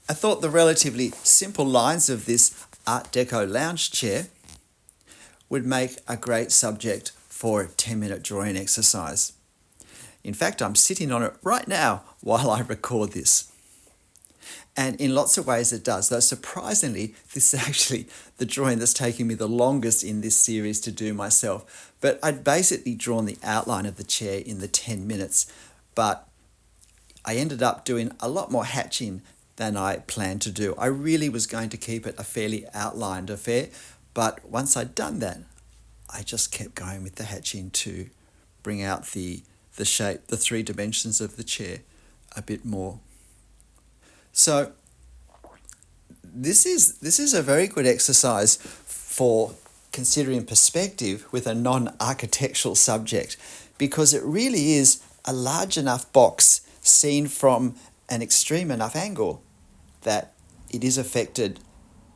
I thought the relatively simple lines of this Art Deco lounge chair would make a great subject for a 10-minute drawing exercise. In fact, I'm sitting on it right now while I record this. And in lots of ways it does, though surprisingly, this is actually the drawing that's taken me the longest in this series to do myself. But I'd basically drawn the outline of the chair in the 10 minutes, but I ended up doing a lot more hatching than I planned to do. I really was going to keep it a fairly outlined affair, but once I'd done that, I just kept going with the hatching to bring out the shape, the 3 dimensions of the chair a bit more. So this is a very good exercise for considering perspective with a non-architectural subject, because it really is a large enough box seen from an extreme enough angle that it is affected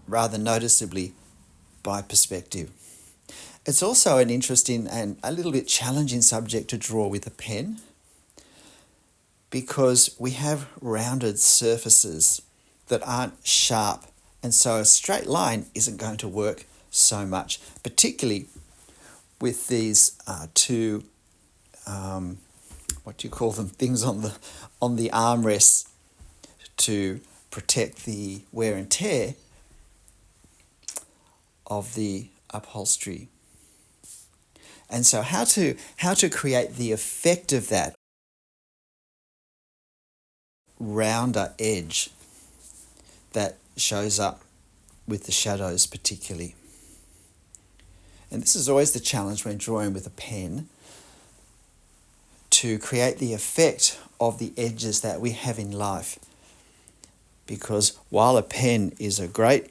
rather noticeably by perspective. It's also an interesting and a little bit challenging subject to draw with a pen, because we have rounded surfaces that aren't sharp, and so a straight line isn't going to work so much, particularly with these two what do you call them, things on the armrests to protect the wear and tear of the upholstery. And so how to create the effect of that rounder edge that shows up with the shadows particularly. And this is always the challenge when drawing with a pen, to create the effect of the edges that we have in life. Because while a pen is a great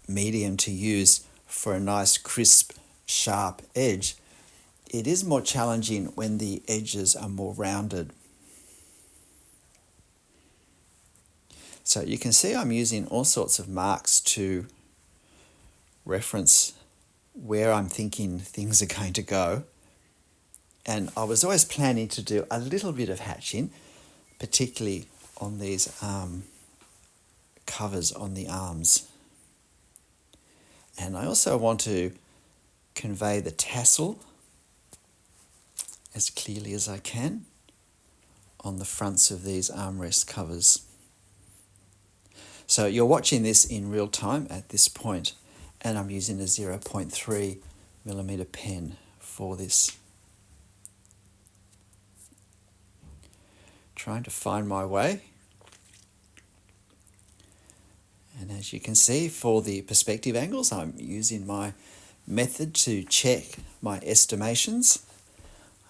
medium to use for a nice crisp, sharp edge, it is more challenging when the edges are more rounded. So you can see I'm using all sorts of marks to reference where I'm thinking things are going to go. And I was always planning to do a little bit of hatching, particularly on these covers on the arms. And I also want to convey the tassel as clearly as I can on the fronts of these armrest covers. So you're watching this in real time at this point, and I'm using a 0.3mm pen for this. Trying to find my way. And as you can see, for the perspective angles, I'm using my method to check my estimations.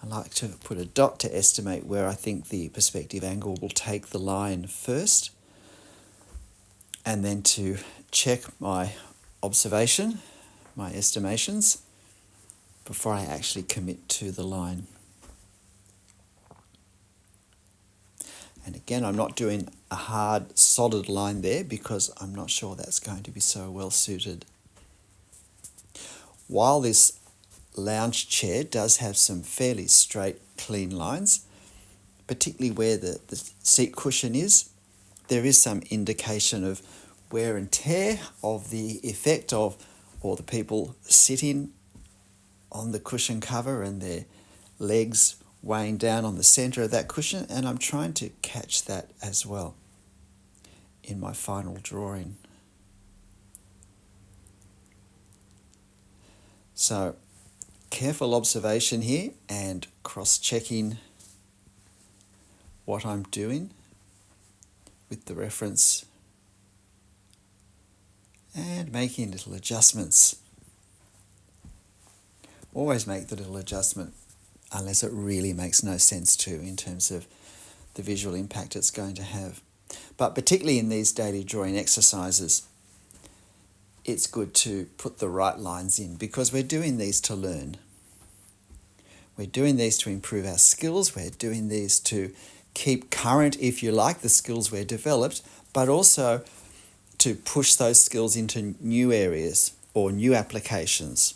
I like to put a dot to estimate where I think the perspective angle will take the line first, and then to check my observation, my estimations, before I actually commit to the line. And again, I'm not doing a hard, solid line there because I'm not sure that's going to be so well suited. While this lounge chair does have some fairly straight, clean lines, particularly where the seat cushion is, there is some indication of wear and tear of the effect of, or the people sitting on the cushion cover and their legs weighing down on the center of that cushion, and I'm trying to catch that as well in my final drawing. So careful observation here and cross-checking what I'm doing with the reference and making little adjustments. Always make the little adjustment unless it really makes no sense to in terms of the visual impact it's going to have. But particularly in these daily drawing exercises, it's good to put the right lines in because we're doing these to learn. We're doing these to improve our skills. We're doing these to keep current, if you like, the skills we're developed, but also to push those skills into new areas or new applications.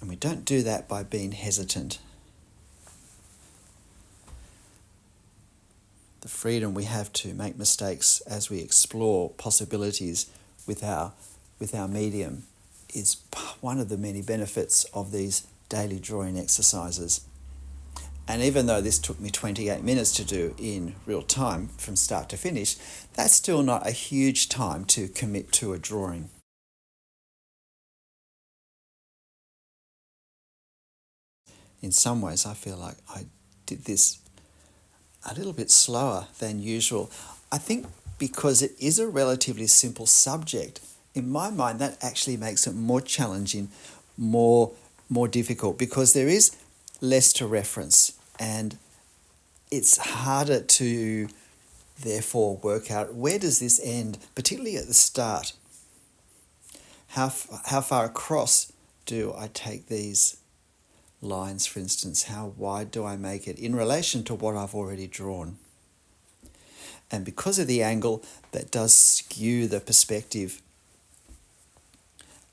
And we don't do that by being hesitant. the freedom we have to make mistakes as we explore possibilities with our medium is one of the many benefits of these daily drawing exercises. And even though this took me 28 minutes to do in real time from start to finish, that's still not a huge time to commit to a drawing. In some ways, I feel like I did this a little bit slower than usual. I think because it is a relatively simple subject, in my mind, that actually makes it more challenging, more difficult, because there is less to reference, and it's harder to therefore work out where does this end, particularly at the start. How far across do I take these lines, for instance? How wide do I make it in relation to what I've already drawn? And because of the angle, that does skew the perspective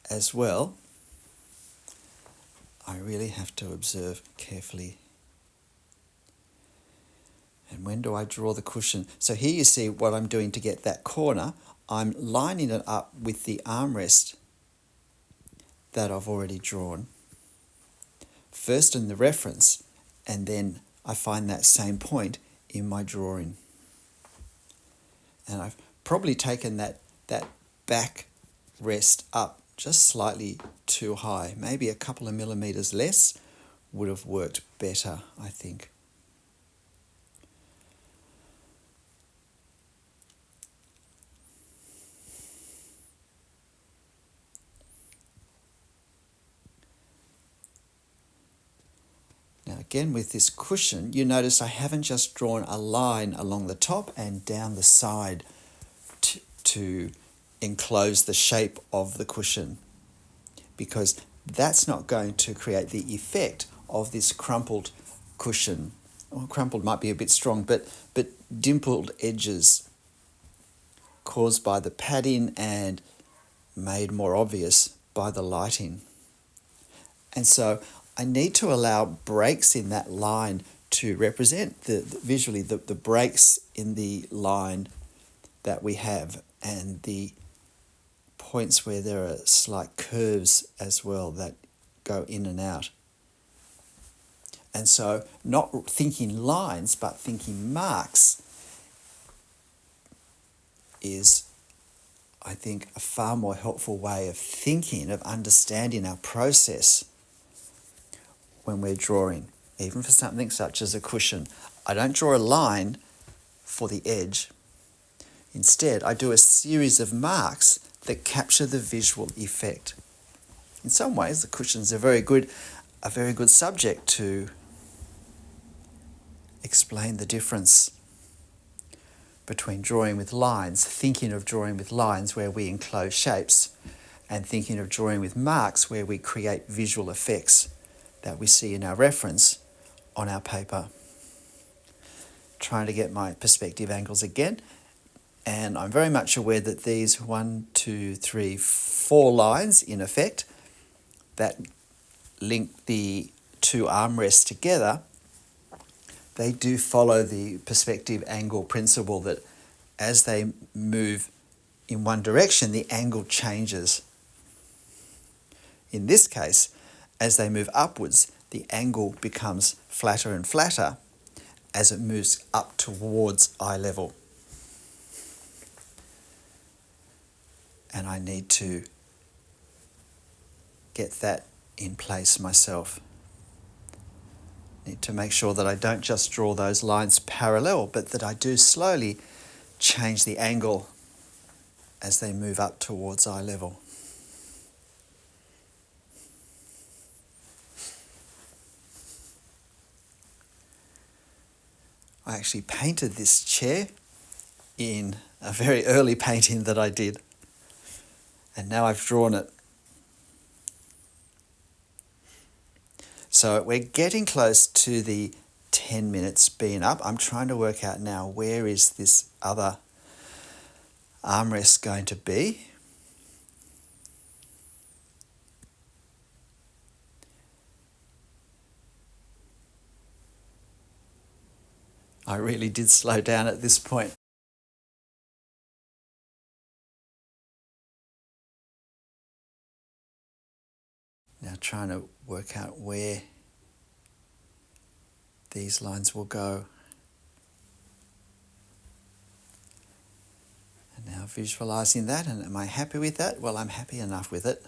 as well. I really have to observe carefully. And when do I draw the cushion? So here you see what I'm doing to get that corner. I'm lining it up with the armrest that I've already drawn. First in the reference, and then I find that same point in my drawing. And I've probably taken that back rest up just slightly too high. Maybe a couple of millimeters less would have worked better, I think. Now again, with this cushion, you notice I haven't just drawn a line along the top and down the side to enclose the shape of the cushion, because that's not going to create the effect of this crumpled cushion. Well, crumpled might be a bit strong, but dimpled edges caused by the padding and made more obvious by the lighting. And so I need to allow breaks in that line to represent visually the breaks in the line that we have, and the points where there are slight curves as well that go in and out. And so not thinking lines but thinking marks is, I think, a far more helpful way of thinking, of understanding our process when we're drawing, even for something such as a cushion. I don't draw a line for the edge. Instead, I do a series of marks that capture the visual effect. In some ways, the cushion's a very good subject to explain the difference between drawing with lines, thinking of drawing with lines where we enclose shapes, and thinking of drawing with marks where we create visual effects that we see in our reference on our paper. Trying to get my perspective angles again. And I'm very much aware that these 4 lines, in effect, that link the two armrests together, they do follow the perspective angle principle, that as they move in one direction, the angle changes. In this case, as they move upwards, the angle becomes flatter and flatter as it moves up towards eye level. And I need to get that in place myself. Need to make sure that I don't just draw those lines parallel, but that I do slowly change the angle as they move up towards eye level. I actually painted this chair in a very early painting that I did, and now I've drawn it. So we're getting close to the 10 minutes being up. I'm trying to work out now, where is this other armrest going to be? I really did slow down at this point. Now trying to work out where these lines will go. And now visualizing that, and am I happy with that? Well, I'm happy enough with it.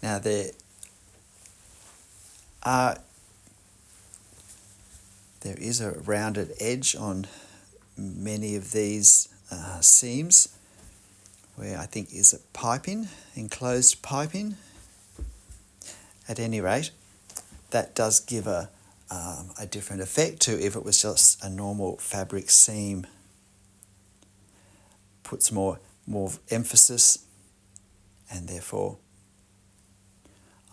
Now there is a rounded edge on many of these seams where I think is a piping, enclosed piping. At any rate, that does give a different effect to if it was just a normal fabric seam. Puts more emphasis, and therefore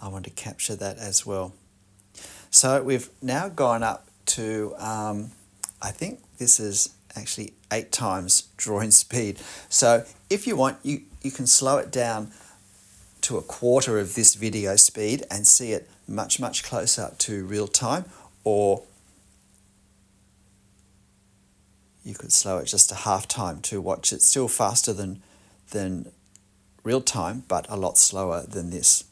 I want to capture that as well. So we've now gone up to, I think this is actually 8 times drawing speed. So if you want, you can slow it down to a quarter of this video speed and see it much closer to real time, or you could slow it just to half time to watch it. Still faster than real time, but a lot slower than this.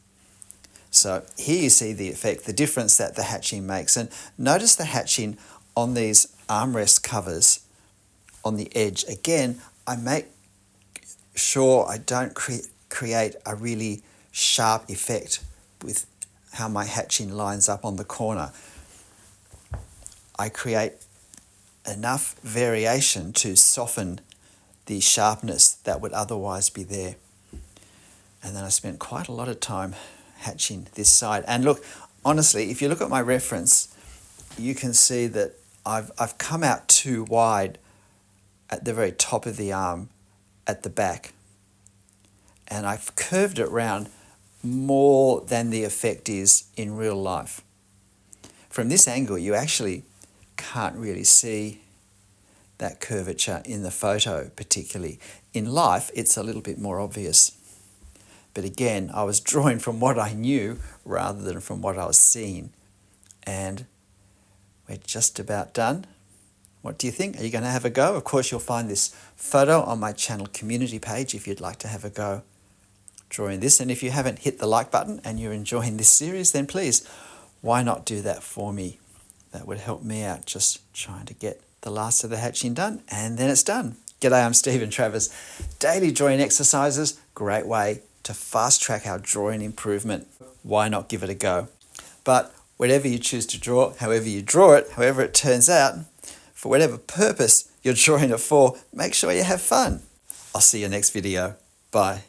So here you see the effect, the difference that the hatching makes. And notice the hatching on these armrest covers on the edge. Again, I make sure I don't create a really sharp effect with how my hatching lines up on the corner. I create enough variation to soften the sharpness that would otherwise be there. And then I spent quite a lot of time hatching this side. And look, honestly, if you look at my reference, you can see that I've come out too wide at the very top of the arm at the back. And I've curved it round more than the effect is in real life. From this angle, you actually can't really see that curvature in the photo particularly. In life, it's a little bit more obvious. But again, I was drawing from what I knew rather than from what I was seeing. And we're just about done. What do you think? Are you going to have a go? Of course, you'll find this photo on my channel community page if you'd like to have a go drawing this. And if you haven't hit the like button and you're enjoying this series, then please, why not do that for me? That would help me out, just trying to get the last of the hatching done, and then it's done. G'day, I'm Stephen Travers. Daily drawing exercises, great way to fast track our drawing improvement. Why not give it a go? But whatever you choose to draw, however you draw it, however it turns out, for whatever purpose you're drawing it for, make sure you have fun. I'll see you next video. Bye.